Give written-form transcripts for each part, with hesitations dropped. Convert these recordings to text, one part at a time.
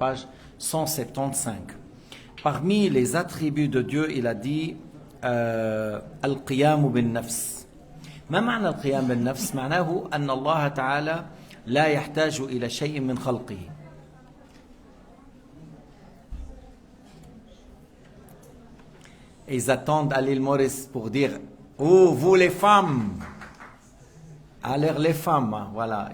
page 175. Parmi les attributs de Dieu, il a dit Al-Qiyam bin-Nafs. ما معنى القيام بالنفس؟ معناه أن الله تعالى لا يحتاج إلى شيء من خلقه. Ils attendent à l'île Maurice pour dire oh, vous les femmes. Alors les femmes, hein, voilà.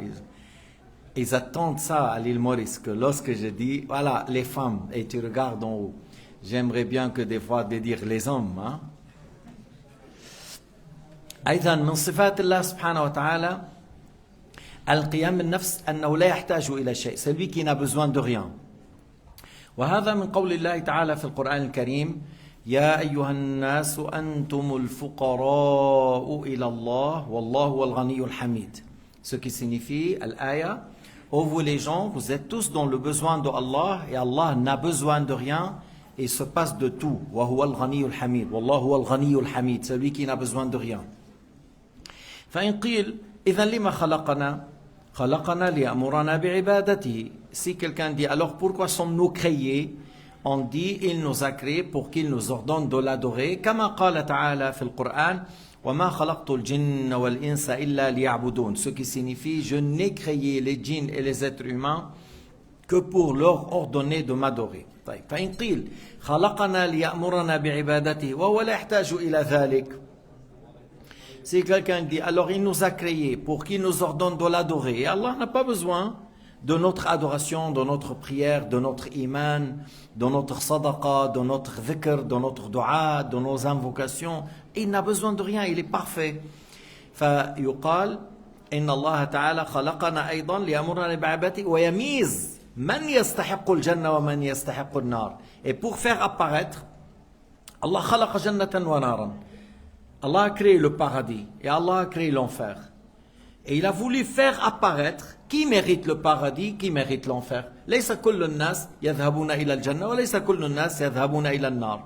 Ils attendent ça à l'île Maurice, que lorsque je dis voilà les femmes, et tu regardes en haut. J'aimerais bien que des fois de dire les hommes. Hein. أيضا من صفات الله سبحانه وتعالى القيام بالنفس أنه لا يحتاج إلى شيء. Celui qui n'a besoin de rien. وهذا من قول الله تعالى في القرآن الكريم يا أيها الناس أنتم الفقراء إلى الله والله هو الغني الحميد. Ce qui signifie الآية ô vous les gens, vous êtes tous dans le besoin de Allah et Allah n'a besoin de rien et se passe de tout. وهو الغني الحميد. والله هو الغني الحميد. Celui qui n'a besoin de rien. فإن قيل إذا لما خلقنا ليأمرنا بعبادته. Si quelqu'un dit alors pourquoi sommes-nous créés? On dit il nous a créés pour qu'il nous ordonne de l'adorer. كما قال تعالى في القرآن وما خلقت الجن والإنس إلا ليعبدون. Ce qui signifie je n'ai créé les djinns et les êtres humains que pour leur ordonner de m'adorer. طيب فإن قيل خلقنا ليأمرنا بعبادته وهو لا يحتاج إلى ذلك. Si quelqu'un dit, alors il nous a créés pour qu'il nous ordonne de l'adorer. Et Allah n'a pas besoin de notre adoration, de notre prière, de notre iman, de notre sadaqa, de notre dhikr, de notre dua, de nos invocations. Il n'a besoin de rien, il est parfait. فيقال إن الله تعالى خلقنا أيضا ليأمرنا بعبادته ويميز من يستحق الجنة ومن يستحق النار. Et pour faire apparaître, Allah خلق جنة ونارا. Allah a créé le paradis et Allah a créé l'enfer. Et il a voulu faire apparaître qui mérite le paradis, qui mérite l'enfer. ليس كل الناس يذهبون إلى الجنة وليس كل الناس يذهبون إلى النار.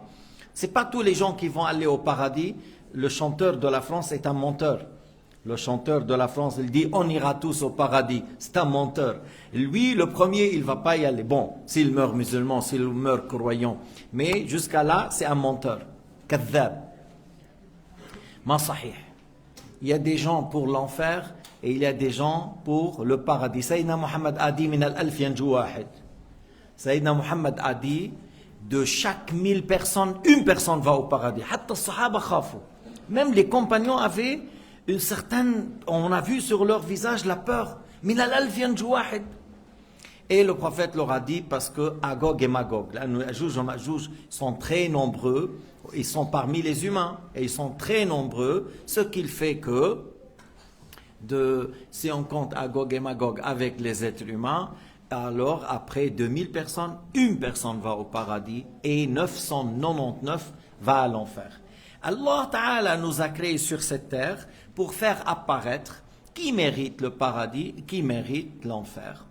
C'est pas tous les gens qui vont aller au paradis. Le chanteur de la France est un menteur. Le chanteur de la France, il dit on ira tous au paradis. C'est un menteur. Lui, le premier, il va pas y aller. Bon, s'il meurt musulman, s'il meurt croyant. Mais jusqu'à là, c'est un menteur. كذاب. Ma sahih. Il y a des gens pour l'enfer et il y a des gens pour le paradis. Sayyidina Muhammad a dit min al-alf yanju wahid. Sayyidina Muhammad a dit de chaque 1000 personnes, une personne va au paradis. Hatta as-sahaba khafu. Même les compagnons avaient une certaine, on a vu sur leur visage la peur. Min al-alf yanju wahid. Et le prophète leur a dit parce que Agog et Magog, là, Ya'juj et Ma'juj sont très nombreux, ils sont parmi les humains et ils sont très nombreux, ce qui fait que si on compte Agog et Magog avec les êtres humains, alors après 2000 personnes, une personne va au paradis et 999 va à l'enfer. Allah Ta'ala nous a créés sur cette terre pour faire apparaître qui mérite le paradis, qui mérite l'enfer.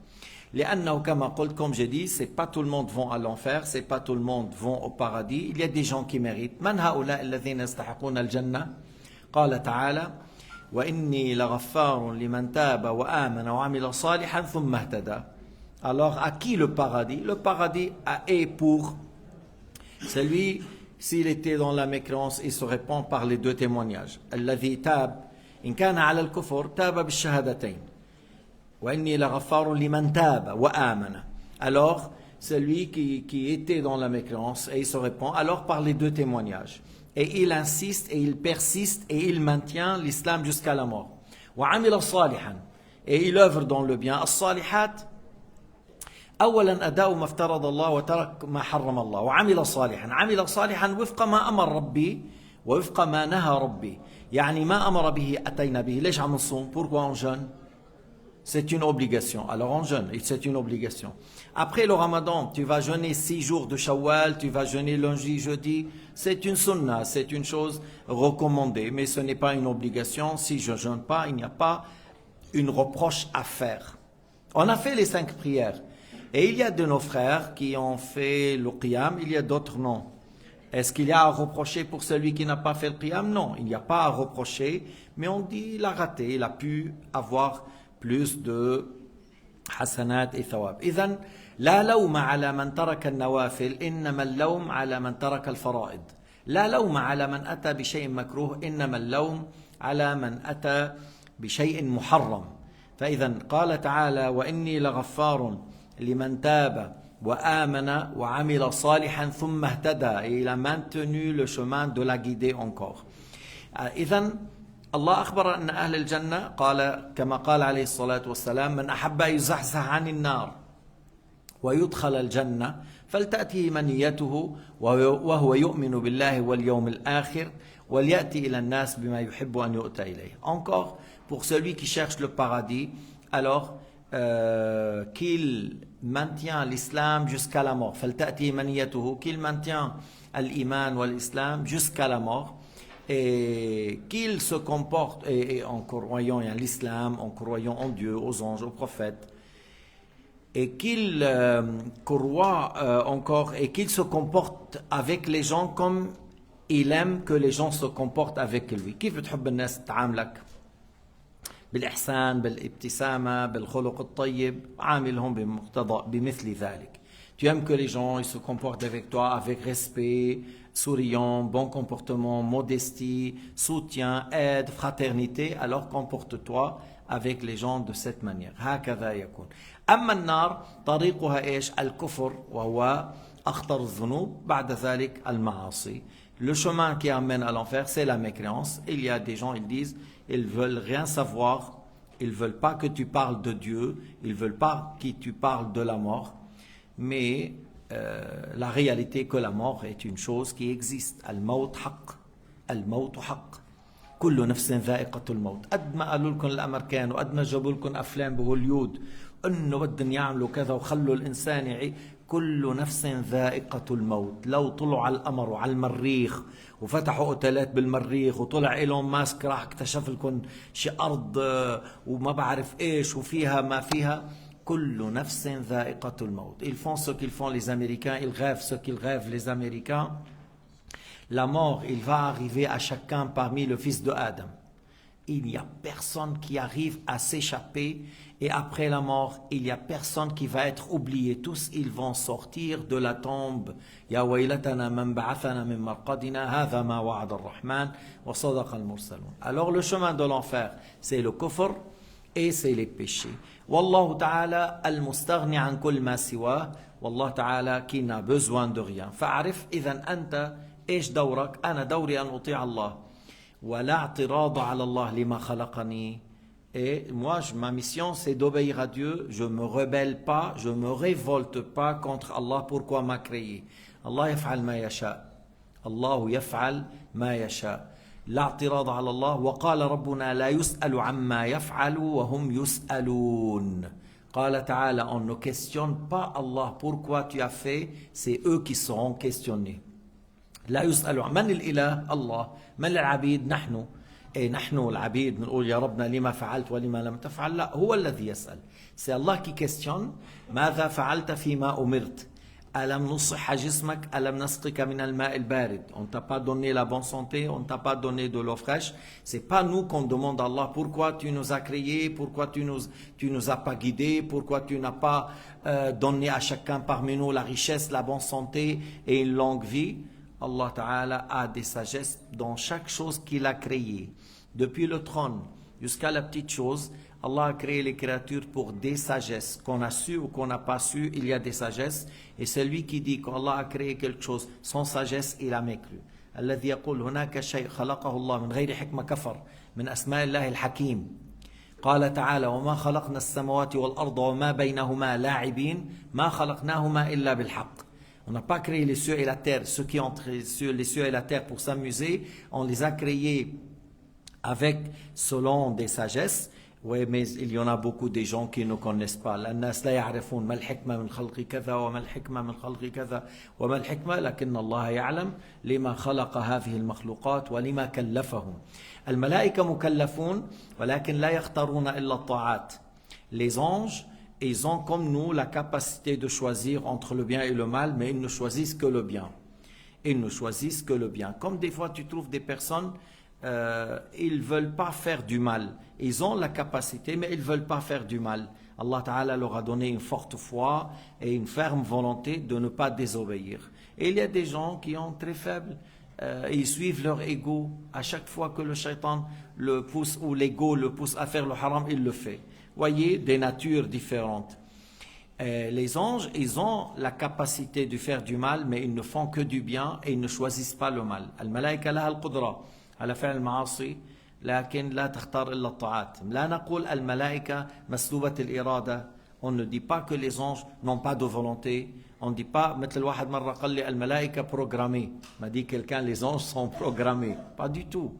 لأنه كما قلت, comme j'ai dit, c'est pas tout le monde vont à l'enfer, c'est pas tout le monde vont au paradis. Il y a des gens qui méritent. من هؤلاء الذين يستحقون الجنة؟ قال تعالى وإني لغفار لمن تاب وآمن وعمل صالحا ثم اهتدى. Alors à qui le paradis? Le paradis est pour celui, s'il était dans la mécréance, il se répond par les deux témoignages. الذي تاب إن كان على الكفر تاب بالشهادتين. Alors, celui qui était dans la mécréance et il se répand, alors par les deux témoignages. Et il insiste et il persiste et il maintient l'islam jusqu'à la mort. Et il œuvre dans le bien. الصالحات أولا أداء ما افترض الله وترك ما حرم الله وعمل صالحا. عمل صالحا وفق ما أمر ربي ووفق ما نهى ربي. يعني ما أمر به أتينا به. ليش عم نصوم؟ Pourquoi on jeûne? C'est une obligation. Alors on jeûne, et c'est une obligation. Après le ramadan, tu vas jeûner 6 jours de Shawwal, tu vas jeûner lundi, jeudi. C'est une sunna, c'est une chose recommandée, mais ce n'est pas une obligation. Si je ne jeûne pas, il n'y a pas une reproche à faire. On a fait les 5 prières. Et il y a de nos frères qui ont fait le qiyam, il y a d'autres non. Est-ce qu'il y a à reprocher pour celui qui n'a pas fait le qiyam? Non, il n'y a pas à reprocher, mais on dit il a raté, il a pu avoir plus de hasanat et thawab. إذن لا لوم على من ترك النوافل إنما اللوم على من ترك الفرائض. لا لوم على من أتى بشيء مكروه إنما اللوم على من أتى بشيء محرم. فإذا قال تعالى وإني لغفار لمن تاب وآمن وعمل صالحا ثم اهتدى. Il a maintenu le chemin de la guider encore. إذا الله أخبر أن أهل الجنة قال كما قال عليه الصلاة والسلام من أحب أن يزحزح عن النار ويدخل الجنة فلتأتيه منيته وهو يؤمن بالله واليوم الآخر وليأتي إلى الناس بما يحب أن يؤتى إليه. Encore pour celui qui cherche le paradis, alors qu'il maintient l'islam jusqu'à la mort. فلتأتيه منيته, qu'il maintient l'iman ou l'islam jusqu'à la mort. Et qu'il se comporte, et en croyant en l'islam, en croyant en Dieu, aux anges, aux prophètes, et qu'il croit encore, et qu'il se comporte avec les gens comme il aime que les gens se comportent avec lui. كيف بتحب الناس تعاملك؟ بالإحسان، بالابتسامة، بالخلق الطيب، عاملهم بمثل ذلك. Tu aimes que les gens ils se comportent avec toi avec respect, souriant, bon comportement, modestie, soutien, aide, fraternité, alors comporte-toi avec les gens de cette manière. هكذا يكون. أما النار طريقها إيش؟ الكفر وهو أخطر الذنوب بعد ذلك المعاصي. Le chemin qui amène à l'enfer, c'est la mécréance. Il y a des gens, ils disent, ils veulent rien savoir, ils veulent pas que tu parles de Dieu, ils veulent pas que tu parles de la mort. Mais la réalité que la mort est une chose qui existe. الموت حق. الموت حق. كل نفس ذائقة الموت. قد ما قالوا لكم الأمريكان وقد ما جابوا لكم أفلام بهوليود إنه بدهم يعملوا كذا وخلوا الإنسان يعيش. كل نفس ذائقة الموت. لو طلعوا على القمر وعلى المريخ وفتحوا اوتيلات بالمريخ وطلع إيلون ماسك راح اكتشف لكم شي أرض وما بعرف إيش وفيها ما فيها. كل نفس ذائقة الموت. Ils font ce qu'ils font les Américains, ils rêvent ce qu'ils rêvent les Américains. La mort, il va arriver à chacun parmi le fils de Adam. Il n'y a personne qui arrive à s'échapper et après la mort, il n'y a personne qui va être oublié. Tous, ils vont sortir de la tombe. Ya waylatana man ba'athana min marqadina hadha ma wa'ada ar-rahman wa sadaqa al-mursalun. Alors le chemin de l'enfer, c'est le kufr et c'est les péchés. Wallahu ta'ala al-mustaghni an kull ma siwa. Wallahu ta'ala qui n'a besoin de rien. Fa'arif idhan anta ايش دورك؟ انا دوري ان اطيع الله ولا اعتراض على الله لما خلقني. Et moi, ma mission, c'est d'obéir à Dieu. Je me rebelle pas, je me révolte pas contre Allah. Pourquoi m'a créé? Allah يفعل ما يشاء. الله يفعل ما يشاء. لا اعتراض على الله. وقال ربنا لا يسأل عما يفعل وهم يسألون. قال تعالى, on ne questionne pas Allah. Pourquoi tu as fait? C'est eux qui seront questionnés. لا يسأل عن من الإله؟ الله. من العبيد؟ نحن. إيه نحن العبيد نقول يا ربنا لما فعلت ولما لم تفعل؟ لا، هو الذي يسأل. C'est Allah qui questionne. ماذا فعلت فيما أمرت؟ ألم نصح جسمك؟ ألم نسقك من الماء البارد؟ On ne t'a pas donné la bonne santé, on ne t'a pas donné de l'eau fraîche. C'est pas nous qu'on demande à Allah pourquoi tu nous as créés, pourquoi tu nous as pas guidés, pourquoi tu n'as pas donné à chacun parmi nous la richesse, la bonne santé et une longue vie. Allah Ta'ala a des sagesses dans chaque chose qu'il a créée. Depuis le trône jusqu'à la petite chose, Allah a créé les créatures pour des sagesses. Qu'on a su ou qu'on n'a pas su, il y a des sagesses. Et celui qui dit qu'Allah a créé quelque chose sans sagesse, il a mécru. الذي يقول هناك شيء خلقه الله من غير حكمة كفر من أسماء الله الحكيم. قال تعالى وما خلقنا السماوات والأرض وما بينهما لاعبين ما خلقناهما إلا بالحق. On n'a pas créé les cieux et la terre. Ceux qui ont créé les cieux et la terre pour s'amuser, on les a créés selon des sagesses. Oui, mais il y en a beaucoup de gens qui ne connaissent pas. الناس لا يعرفون ما الحكمة من خلق كذا وما الحكمة من خلق كذا وما الحكمة لكن الله يعلم لما خلق هذه المخلوقات ولما كلفهم. الملائكة مكلفون ولكن لا يختارون إلا الطاعات. Les anges, ils ont comme nous la capacité de choisir entre le bien et le mal, mais ils ne choisissent que le bien. Ils ne choisissent que le bien. Comme des fois tu trouves des personnes, ils ne veulent pas faire du mal. Ils ont la capacité, mais ils ne veulent pas faire du mal. Allah Ta'ala leur a donné une forte foi et une ferme volonté de ne pas désobéir. Et il y a des gens qui ont très faibles, ils suivent leur ego. À chaque fois que le shaitan le pousse ou l'ego le pousse à faire le haram, il le fait. Voyez, des natures différentes. Les anges, ils ont la capacité de faire du mal, mais ils ne font que du bien et ils ne choisissent pas le mal. Al-malaika laha al-qudra ala fi'l al-ma'asi, lakin la takhtar illa at-ta'at. La naqul al-malaika maslubat al-irada. On ne dit pas que les anges n'ont pas de volonté. On ne dit pas, مثل واحد مرة قال لي الملائكة programmés. M'a dit quelqu'un, les anges sont programmés. Pas du tout.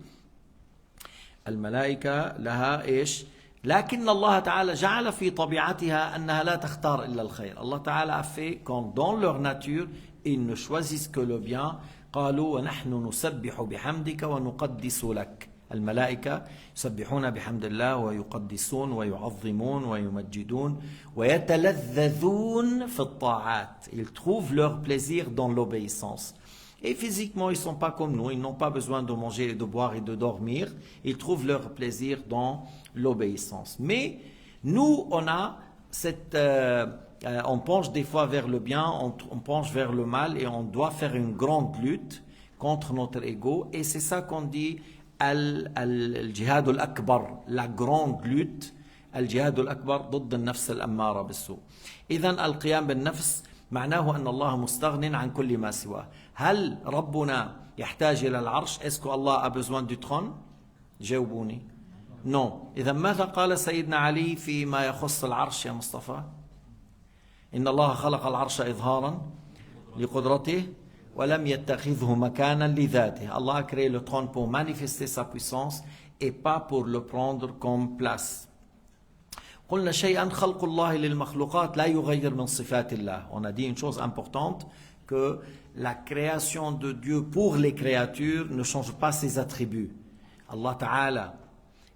الملائكة لها إيش؟ لكن الله تعالى جعل في طبيعتها أنها لا تختار إلا الخير. Allah Ta'ala a fait quand dans leur nature ils ne choisissent que le bien. قالوا ونحن نسبح بحمدك ونقدس لك. الملائكة يسبحون بحمد الله ويقدسون ويعظمون ويمجدون ويتلذذون في الطاعات. Ils trouvent leur plaisir dans l'obéissance. Et physiquement, ils ne sont pas comme nous, ils n'ont pas besoin de manger, de boire et de dormir. Ils trouvent leur plaisir dans l'obéissance. Mais nous, on a on penche des fois vers le bien, on penche vers le mal et on doit faire une grande lutte contre notre ego. Et c'est ça qu'on dit al-jihad al-akbar, la grande lutte. Al-jihad al-akbar ضد النفس الأمارة بالسوء. إذن القيام بالنفس معناه أن الله مستغن عن كل ما سواه. هل ربنا يحتاج إلى العرش؟ Est-ce que Allah a besoin du trône? جاوبوني. Non. إذا ماذا قال سيدنا علي فيما يخص العرش يا مصطفى؟ إن الله خلق العرش إظهارا لقدرته ولم يتخذه مكانا لذاته. Allah a créé le trône pour manifester sa puissance et pas pour le prendre comme place. قلنا شيئا خلق الله للمخلوقات لا يغير من صفات الله. On a dit une chose importante, que la création de Dieu pour les créatures ne change pas ses attributs. Allah Ta'ala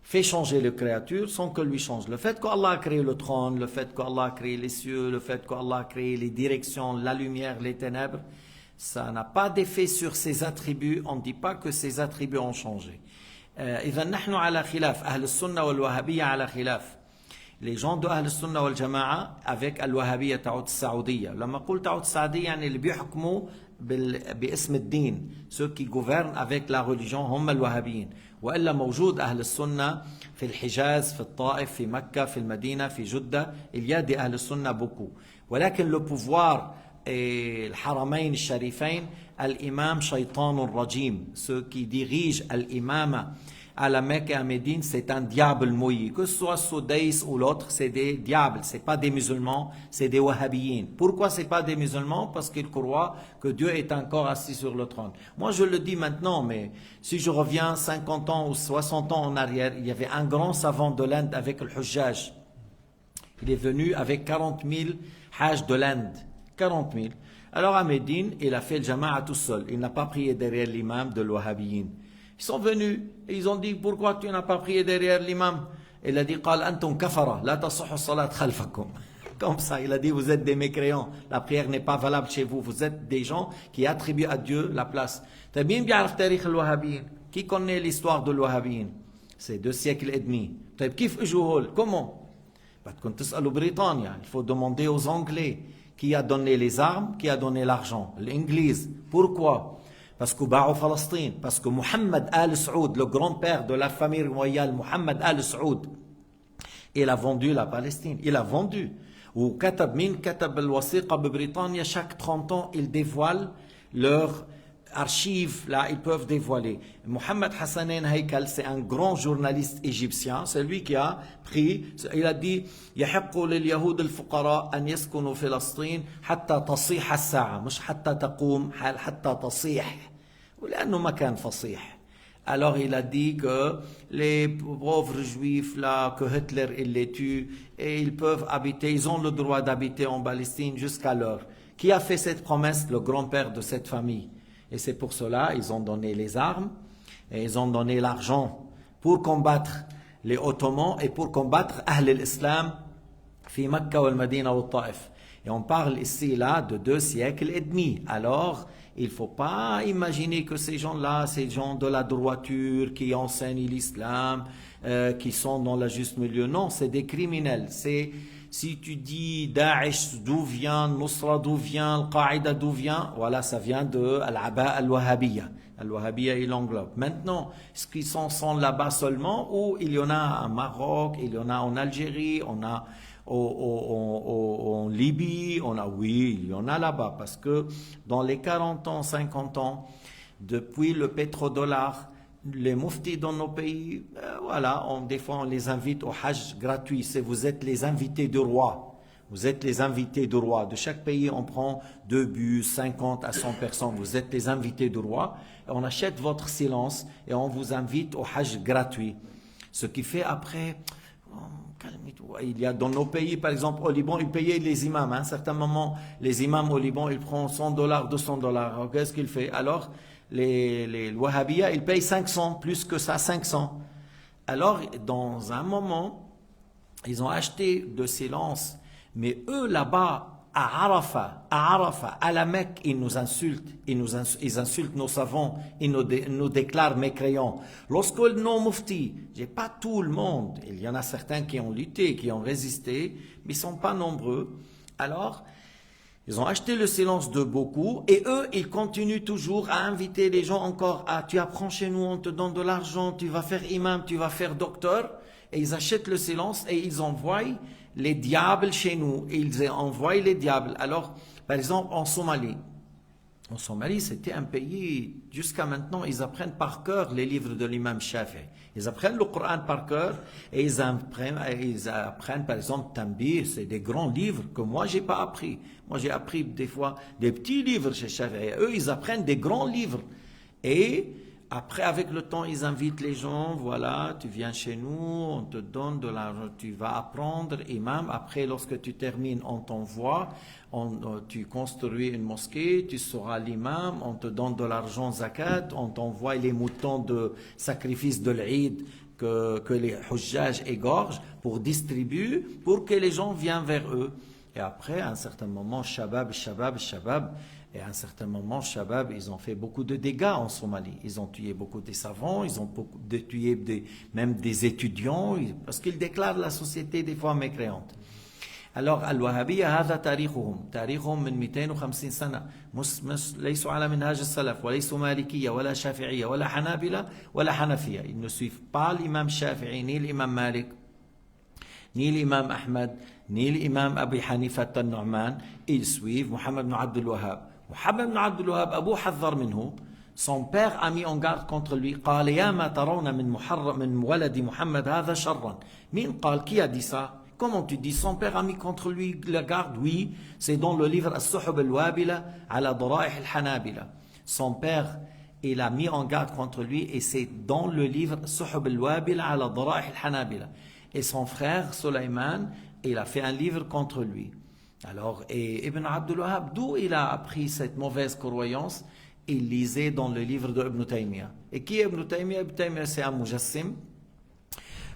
fait changer les créatures sans que lui change. Le fait qu'Allah a créé le trône, le fait qu'Allah a créé les cieux, le fait qu'Allah a créé les directions, la lumière, les ténèbres, ça n'a pas d'effet sur ses attributs. On ne dit pas que ses attributs ont changé. إذا نحن على خلاف أهل السنة والوهابية على خلاف. Les gens de Ahl Sunnah wal Jama'a avec Al-Wahhabiyya تعود السعودية. لما قلت تعود السعودية يعني اللي بيحكموا باسم الدين. Ceux qui gouvernent avec la religion هم الوهابيين. وإلا موجود أهل السنة في الحجاز، في الطائف، في مكة، في المدينة، في جدة. Il y a des Ahl Sunnah beaucoup. ولكن le pouvoir et الحرمين الشريفين الإمام شيطان رجيم. Ceux qui dirigent الإمامة à la Mecque et à Médine, c'est un diable mouillé. Que ce soit Soudais ou l'autre, c'est des diables. Ce n'est pas des musulmans, c'est des wahhabiyin. Pourquoi ce n'est pas des musulmans? Parce qu'ils croient que Dieu est encore assis sur le trône. Moi, je le dis maintenant, mais si je reviens 50 ans ou 60 ans en arrière, il y avait un grand savant de l'Inde avec le Hujjaj. Il est venu avec 40 000 Hajj de l'Inde. 40 000. Alors à Médine, il a fait le Jama'a tout seul. Il n'a pas prié derrière l'imam de l'Wahhabiyin. Ils sont venus et ils ont dit pourquoi tu n'as pas prié derrière l'imam? Il a dit قال أنتم كفرة لا تصح الصلاة خلفكم. Comme ça, il a dit vous êtes des mécréants, la prière n'est pas valable chez vous, vous êtes des gens qui attribuent à Dieu la place. T'as bien بيعرف تاريخ الوهابيين. Qui connaît l'histoire de l'Wahhabiyin? C'est 2 siècles et demi. طيب كيف اجوا هول؟ Comment? بدكم تسألوا بريطانيا. Il faut demander aux Anglais qui a donné les armes, qui a donné l'argent. L'Église. Pourquoi? Parce que باعوا فلسطين, parce que Mohammed Al Saoud, le grand-père de la famille royale, Mohammed Al Saoud, il a vendu la Palestine, il a vendu. وكتب مين كتب الوثيقة ببريطانيا chaque 30 ans ils dévoilent leurs archives, là ils peuvent dévoiler. Mohammed Hassanein Haykal, c'est un grand journaliste égyptien, c'est lui qui a pris, il a dit يحق لليهود الفقراء أن يسكنوا فلسطين حتى تصيح الساعة, مش حتى تقوم, حتى تصيح, ولأنه مكان فصيح. Alors il a dit que les pauvres juifs là, que Hitler il les tue et ils peuvent habiter, ils ont le droit d'habiter en Palestine jusqu'à l'heure. Qui a fait cette promesse? Le grand-père de cette famille. Et c'est pour cela ils ont donné les armes et ils ont donné l'argent pour combattre les Ottomans et pour combattre Ahl al-Islam fi Makkah wal Madina wal Taif. Et on parle ici là de 2 siècles et demi. Alors il ne faut pas imaginer que ces gens-là, ces gens de la droiture qui enseignent l'islam, qui sont dans le juste milieu. Non, c'est des criminels. Si tu dis Daesh, d'où vient, Nusra, d'où vient, Al-Qaïda, d'où vient, voilà, ça vient de Al-Aba al-Wahhabiyya. Al-Wahhabiyya, il englobe. Maintenant, est-ce qu'ils sont là-bas seulement ou il y en a en Maroc, il y en a en Algérie, on a en Libye, oui, il y en a là-bas. Parce que dans les 40 ans, 50 ans, depuis le pétrodollar, les mouftis dans nos pays, voilà, des fois on les invite au Hajj gratuit. Vous êtes les invités du roi. Vous êtes les invités du roi. De chaque pays, on prend 2 bus, 50 à 100 personnes. Vous êtes les invités du roi. Et on achète votre silence et on vous invite au Hajj gratuit. Ce qui fait après... Il y a dans nos pays, par exemple, au Liban, ils payaient les imams. À un certain moment, les imams au Liban, ils prennent $100, $200. Qu'est-ce qu'il fait? Alors, les Wahhabiyya, ils payent 500, plus que ça, 500. Alors, dans un moment, ils ont acheté de silence. Mais eux, là-bas, à Arafat, à la Mecque, ils nous insultent. Ils insultent nos savants. Ils nous déclarent mécréants. Lorsque nos muftis, j'ai pas tout le monde, il y en a certains qui ont lutté, qui ont résisté, mais ils sont pas nombreux. Alors, ils ont acheté le silence de beaucoup et eux, ils continuent toujours à inviter les gens encore à tu apprends chez nous, on te donne de l'argent, tu vas faire imam, tu vas faire docteur. Et ils achètent le silence et ils envoient les diables chez nous. Ils envoient les diables. Alors, par exemple, en Somalie, c'était un pays, jusqu'à maintenant, ils apprennent par cœur les livres de l'imam Shafi'i. Ils apprennent le Coran par cœur et ils apprennent par exemple, Tanbih, c'est des grands livres que moi, j'ai pas appris. Moi, j'ai appris des fois des petits livres chez Shafi'i. Eux, ils apprennent des grands livres. Et après, avec le temps, ils invitent les gens, voilà, tu viens chez nous, on te donne de l'argent, tu vas apprendre, imam. Après, lorsque tu termines, on t'envoie, tu construis une mosquée, tu seras l'imam, on te donne de l'argent zakat, on t'envoie les moutons de sacrifice de l'Eid que les hujjaj égorgent pour distribuer, pour que les gens viennent vers eux. Et après, à un certain moment, Shabab, et à un certain moment, Shabab, ils ont fait beaucoup de dégâts en Somalie. Ils ont tué beaucoup des savants, ils ont tué même des étudiants, parce qu'ils déclarent la société des fois mécréante. Alors, Al-Wahhabiyya, هذا تاريخهم من 250 سنة. ليسوا على منهاج السلف, وليسوا مالكية, ولا شافعية, ولا حنابلة, ولا حنفية. Ils ne suivent pas l'imam Shafi'i, ni l'imam Malik, ni l'imam Ahmed, ni l'imam Abi Hanifa al-Nu'man. Ils suivent Muhammad ibn Abdul Wahhab. Muhammad ibn Abdul Wahhab, Abu Haddar minhu, son père a mis en garde contre lui. قال يا ما ترون من ولد محمد هذا شرا. Min قال, qui a dit ça? Comment tu dis? Son père a mis contre lui la garde? Oui, c'est dans le livre As-Suhub al-Wabila ala Dara'ih al-Hanabila. Son père, il a mis en garde contre lui et c'est dans le livre As-Suhub al-Wabila ala Dara'ih al-Hanabila. Et son frère Sulaiman, il a fait un livre contre lui. Alors, et Ibn Abdul Wahhab, d'où il a appris cette mauvaise croyance? Il lisait dans le livre de Ibn Taymiyyah. Et qui est Ibn Taymiyyah? Ibn Taymiyyah, c'est un mujassim.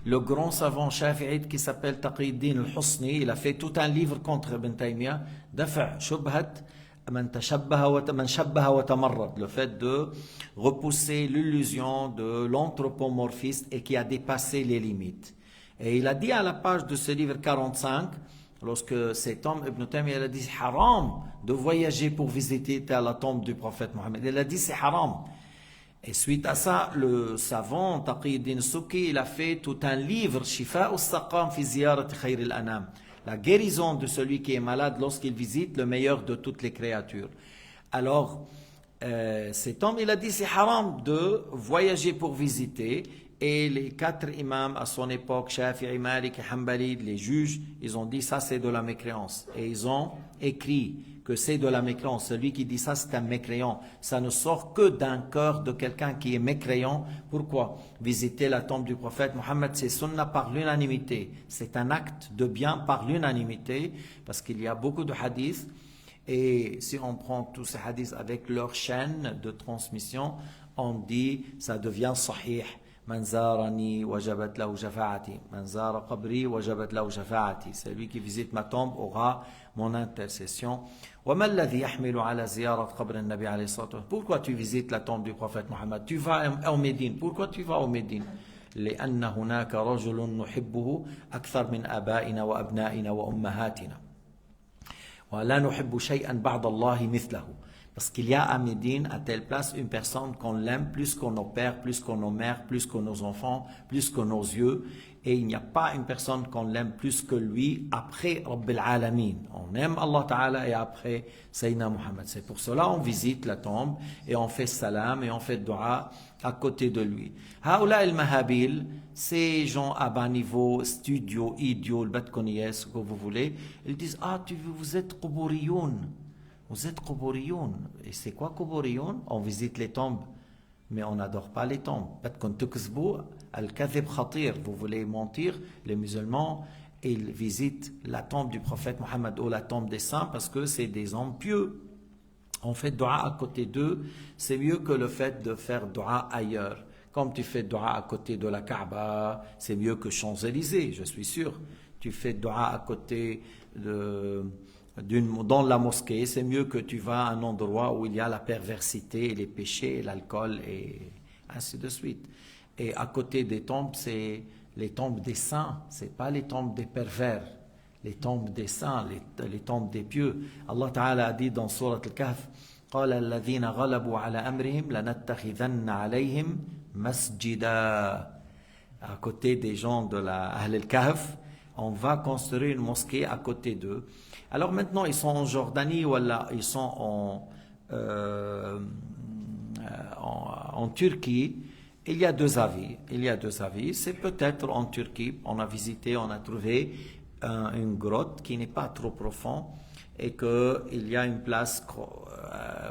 Le grand savant shafi'ite qui s'appelle Taqiyuddin al-Husni, il a fait tout un livre contre Ibn Taymiyyah, Dafa' shubhat man shabbaha wa tamarrad, le fait de repousser l'illusion de l'anthropomorphisme et qui a dépassé les limites. Et il a dit à la page de ce livre 45, lorsque cet homme, Ibn Taymiyyah, il a dit c'est haram de voyager pour visiter la tombe du prophète Mohammed. Il a dit c'est haram. Et suite à ça, le savant Taqiyuddin Souki, il a fait tout un livre, Shifa al-Saqam fi ziyarat khayr al-anam, la guérison de celui qui est malade lorsqu'il visite le meilleur de toutes les créatures. Alors, cet homme, il a dit c'est haram de voyager pour visiter. Et les 4 imams à son époque, Shafi'i, Malik et Hanbali, les juges, ils ont dit ça c'est de la mécréance. Et ils ont écrit que c'est de la mécréance. Celui qui dit ça c'est un mécréant. Ça ne sort que d'un cœur de quelqu'un qui est mécréant. Pourquoi? Visiter la tombe du prophète Mohammed, c'est sunna par l'unanimité. C'est un acte de bien par l'unanimité, parce qu'il y a beaucoup de hadiths. Et si on prend tous ces hadiths avec leur chaîne de transmission, on dit ça devient sahih. Man zarani wajabat lahu shafa'ati. Man zara qabri wajabat lahu shafa'ati. Celui qui visite ma tombe aura mon intercession. Wa ma alladhi yahmilu ala ziyarat qabr an-nabi alayhi salatu. Pourquoi tu visites la tombe du prophète Mohammed? Tu vas au Médine. Pourquoi tu vas au Médine? لأن هناك رجل نحبه أكثر من آبائنا وأبنائنا وأمهاتنا ولا نحب شيئا بعد الله مثله. Parce qu'il y a à Médine, à telle place, une personne qu'on l'aime plus que nos pères, plus que nos mères, plus que nos enfants, plus que nos yeux. Et il n'y a pas une personne qu'on l'aime plus que lui après Rabbil Alamin. On aime Allah Ta'ala et après Sayyidina Muhammad. C'est pour cela qu'on visite la tombe et on fait salam et on fait dua à côté de lui. Haoula el-Mahabil, ces gens à bas niveau, studio, idiots, le bat ce que vous voulez, ils disent, ah, vous êtes Qubouriyoun. Vous êtes Qubouriyoun. Et c'est quoi Qubouriyoun? On visite les tombes, mais on n'adore pas les tombes. Al-Kadhib Khatir, vous voulez mentir, les musulmans, ils visitent la tombe du prophète Mohammed ou la tombe des saints parce que c'est des hommes pieux. On fait dua à côté d'eux, c'est mieux que le fait de faire dua ailleurs. Comme tu fais dua à côté de la Kaaba, c'est mieux que Champs-Élysées, je suis sûr. Tu fais dua à côté dans la mosquée, c'est mieux que tu vas à un endroit où il y a la perversité, les péchés, l'alcool et ainsi de suite. Et à côté des tombes, c'est les tombes des saints, c'est pas les tombes des pervers, les tombes des saints, les tombes des pieux. Allah Ta'ala a dit dans Surat Al-Kahf, قال الذين غلبوا على أمرهم لنتخذن عليهم مسجدا. À côté des gens de la Ahl al-Kahf, on va construire une mosquée à côté d'eux. Alors maintenant, ils sont en Jordanie ou là, ils sont en Turquie. Il y a deux avis. C'est peut-être en Turquie. On a visité, on a trouvé une grotte qui n'est pas trop profonde et qu'il y a une place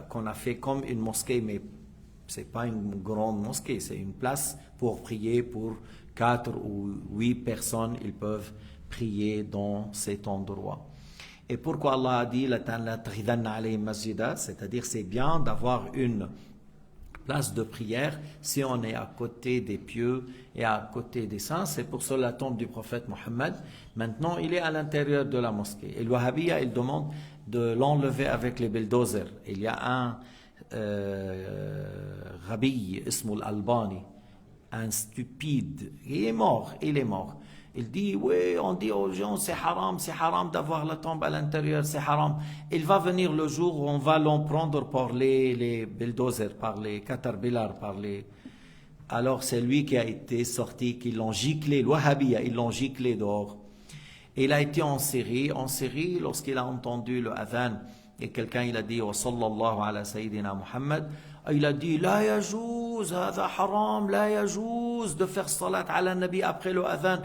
qu'on a fait comme une mosquée, mais c'est pas une grande mosquée, c'est une place pour prier pour 4 ou 8 personnes. Ils peuvent prier dans cet endroit. Et pourquoi Allah a dit c'est-à-dire c'est bien d'avoir une place de prière si on est à côté des pieux et à côté des saints. C'est pour cela la tombe du prophète Mohammed. Maintenant, il est à l'intérieur de la mosquée. Et le Wahhabiyya, il demande de l'enlever avec les bulldozers. Il y a un Rabbi, Ismul Albani, un stupide. Il est mort. Il dit, oui, on dit aux gens, c'est haram d'avoir la tombe à l'intérieur, c'est haram. Il va venir le jour où on va l'en prendre par les bulldozers, par les caterpillars, Alors c'est lui qui a été sorti, qui l'ont giclé, le Wahhabiyya, ils l'ont giclé dehors. Et il a été en Syrie, lorsqu'il a entendu le adhan, et quelqu'un il a dit, wa sallallahu ala sayyidina Muhammad, il a dit, la yajouz, hada haram, la yajouz, de faire salat ala nabi après le adhan.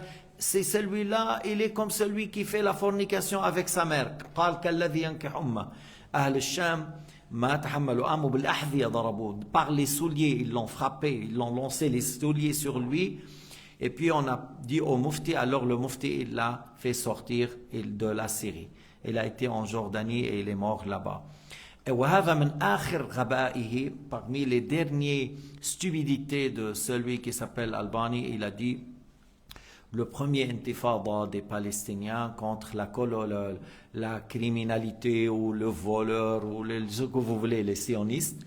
C'est celui-là, il est comme celui qui fait la fornication avec sa mère. قال كالذي ينكح أمه. أهل الشام ما تحملوا قاموا بالأحذية ضربوه. Par les souliers, ils l'ont frappé, ils l'ont lancé les souliers sur lui. Et puis on a dit au mufti, alors le mufti il l'a fait sortir de la Syrie. Il a été en Jordanie et il est mort là-bas. Et وهذا من آخر غبائه, parmi les dernières stupidités de celui qui s'appelle Albani, il a dit le premier intifada des Palestiniens contre la criminalité ou le voleur ou ce que vous voulez, les sionistes.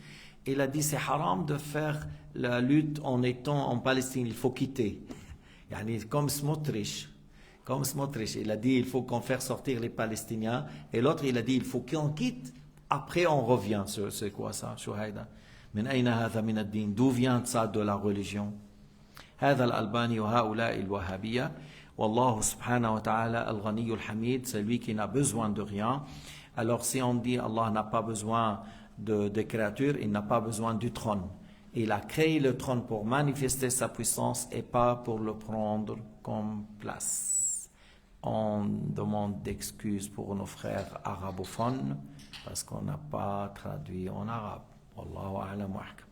Il a dit c'est haram de faire la lutte en étant en Palestine, il faut quitter. Comme Smotrich. Il a dit il faut qu'on fasse sortir les Palestiniens. Et l'autre il a dit il faut qu'on quitte. Après on revient. C'est quoi ça? D'où vient ça de la religion? هذا الألباني وهؤلاء الوهابية والله سبحانه وتعالى الغني الحميد, c'est lui qui n'a besoin de rien. Alors si on dit Allah n'a pas besoin de créatures, il n'a pas besoin du trône. Il a créé le trône pour manifester sa puissance et pas pour le prendre comme place. On demande d'excuses pour nos frères arabophones parce qu'on n'a pas traduit en arabe. Wallahu a'lam wa ahkam.